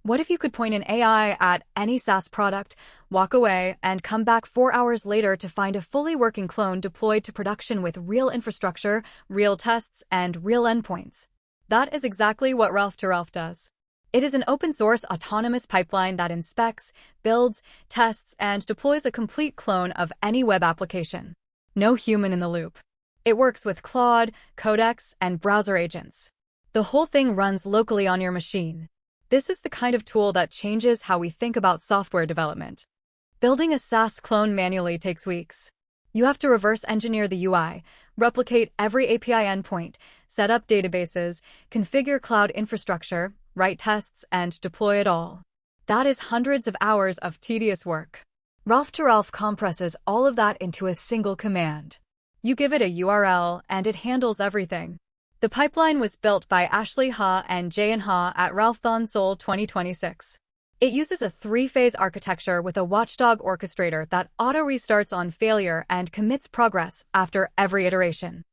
What if you could point an AI at any SaaS product, walk away, and come back 4 hours later to find a fully working clone deployed to production with real infrastructure, real tests, and real endpoints? That is exactly what Ralph2Ralph does. It is an open-source autonomous pipeline that inspects, builds, tests, and deploys a complete clone of any web application. No human in the loop. It works with Claude, Codex, and browser agents. The whole thing runs locally on your machine. This is the kind of tool that changes how we think about software development. Building a SaaS clone manually takes weeks. You have to reverse engineer the UI, replicate every API endpoint, set up databases, configure cloud infrastructure, write tests, and deploy it all. That is hundreds of hours of tedious work. Ralph2Ralph compresses all of that into a single command. You give it a URL, and it handles everything. The pipeline was built by Ashley Ha and Jaeyun Ha at Ralphthon Seoul 2026. It uses a 3-phase architecture with a watchdog orchestrator that auto-restarts on failure and commits progress after every iteration.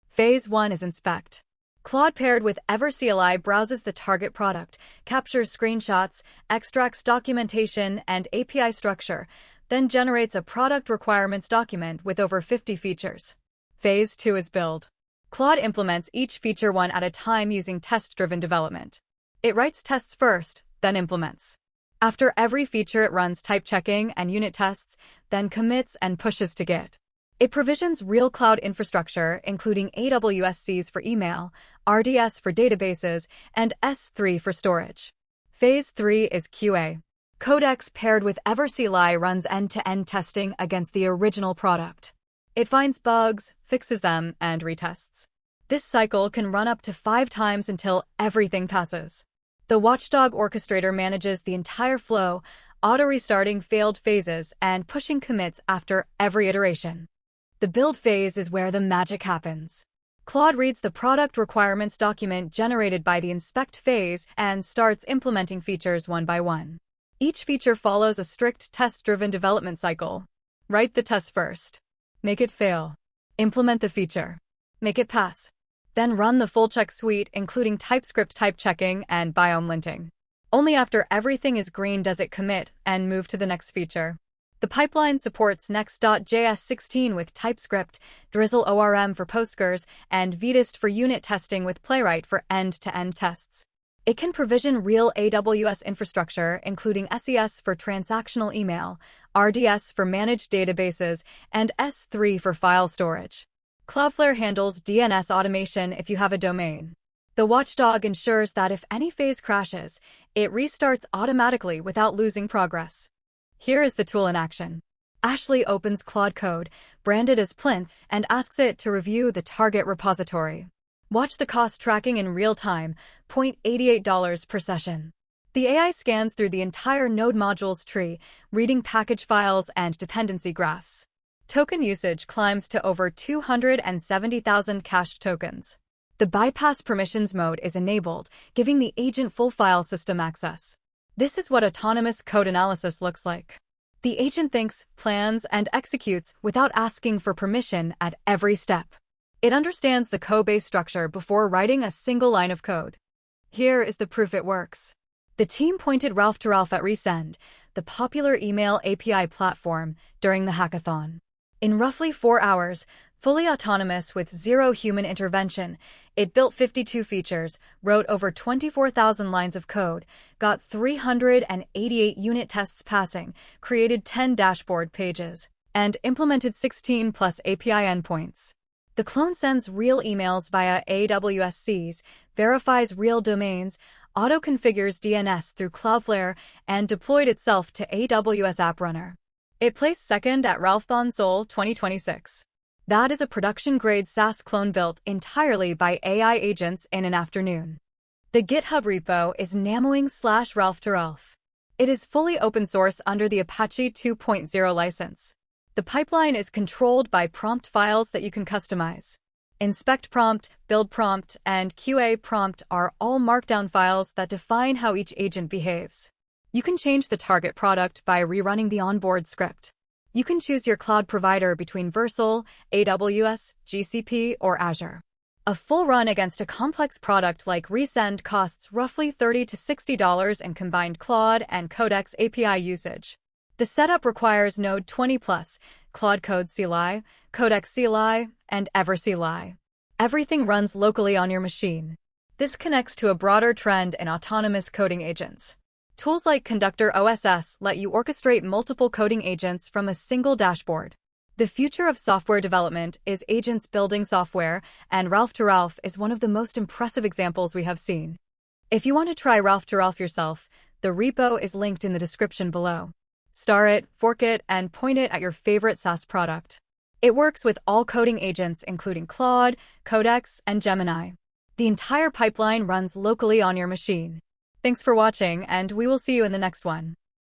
Phase 1 is inspect. Claude paired with Ever CLI browses the target product, captures screenshots, extracts documentation and API structure, then generates a product requirements document with over 50 features. Phase 2 is build. Claude implements each feature one at a time using test-driven development. It writes tests first, then implements. After every feature, it runs type checking and unit tests, then commits and pushes to Git. It provisions real cloud infrastructure, including AWS Cs for email, RDS for databases, and S3 for storage. Phase 3 is QA. Codex paired with Ever CLI runs end-to-end testing against the original product. It finds bugs, fixes them, and retests. This cycle can run up to 5 times until everything passes. The watchdog orchestrator manages the entire flow, auto-restarting failed phases and pushing commits after every iteration. The build phase is where the magic happens. Claude reads the product requirements document generated by the inspect phase and starts implementing features one by one. Each feature follows a strict test-driven development cycle. Write the test first. Make it fail. Implement the feature. Make it pass. Then run the full check suite, including TypeScript type checking and biome linting. Only after everything is green does it commit and move to the next feature. The pipeline supports Next.js 16 with TypeScript, Drizzle ORM for Postgres, and Vitist for unit testing with Playwright for end-to-end tests. It can provision real AWS infrastructure, including SES for transactional email, RDS for managed databases, and S3 for file storage. Cloudflare handles DNS automation if you have a domain. The watchdog ensures that if any phase crashes, it restarts automatically without losing progress. Here is the tool in action. Ashley opens Claude Code, branded as Plinth, and asks it to review the target repository. Watch the cost tracking in real time, $0.88 per session. The AI scans through the entire node modules tree, reading package files and dependency graphs. Token usage climbs to over 270,000 cached tokens. The bypass permissions mode is enabled, giving the agent full file system access. This is what autonomous code analysis looks like. The agent thinks, plans, and executes without asking for permission at every step. It understands the code base structure before writing a single line of code. Here is the proof it works. The team pointed Ralph2Ralph at Resend, the popular email API platform, during the hackathon. In roughly 4 hours, fully autonomous with zero human intervention, it built 52 features, wrote over 24,000 lines of code, got 388 unit tests passing, created 10 dashboard pages, and implemented 16 plus API endpoints. The clone sends real emails via AWS Cs, verifies real domains, auto-configures DNS through Cloudflare, and deployed itself to AWS App Runner. It placed second at Ralphthon Seoul 2026. That is a production-grade SaaS clone built entirely by AI agents in an afternoon. The GitHub repo is namoing/Ralph2Ralph. It is fully open source under the Apache 2.0 license. The pipeline is controlled by prompt files that you can customize. Inspect prompt, build prompt, and QA prompt are all markdown files that define how each agent behaves. You can change the target product by rerunning the onboard script. You can choose your cloud provider between Versal, AWS, GCP, or Azure. A full run against a complex product like Resend costs roughly $30 to $60 in combined Claude and Codex API usage. The setup requires Node 20+, Claude Code CLI, Codex CLI, and Ever CLI. Everything runs locally on your machine. This connects to a broader trend in autonomous coding agents. Tools like Conductor OSS let you orchestrate multiple coding agents from a single dashboard. The future of software development is agents building software, and Ralph to Ralph is one of the most impressive examples we have seen. If you want to try Ralph to Ralph yourself, the repo is linked in the description below. Star it, fork it, and point it at your favorite SaaS product. It works with all coding agents including Claude, Codex, and Gemini. The entire pipeline runs locally on your machine. Thanks for watching, and we will see you in the next one.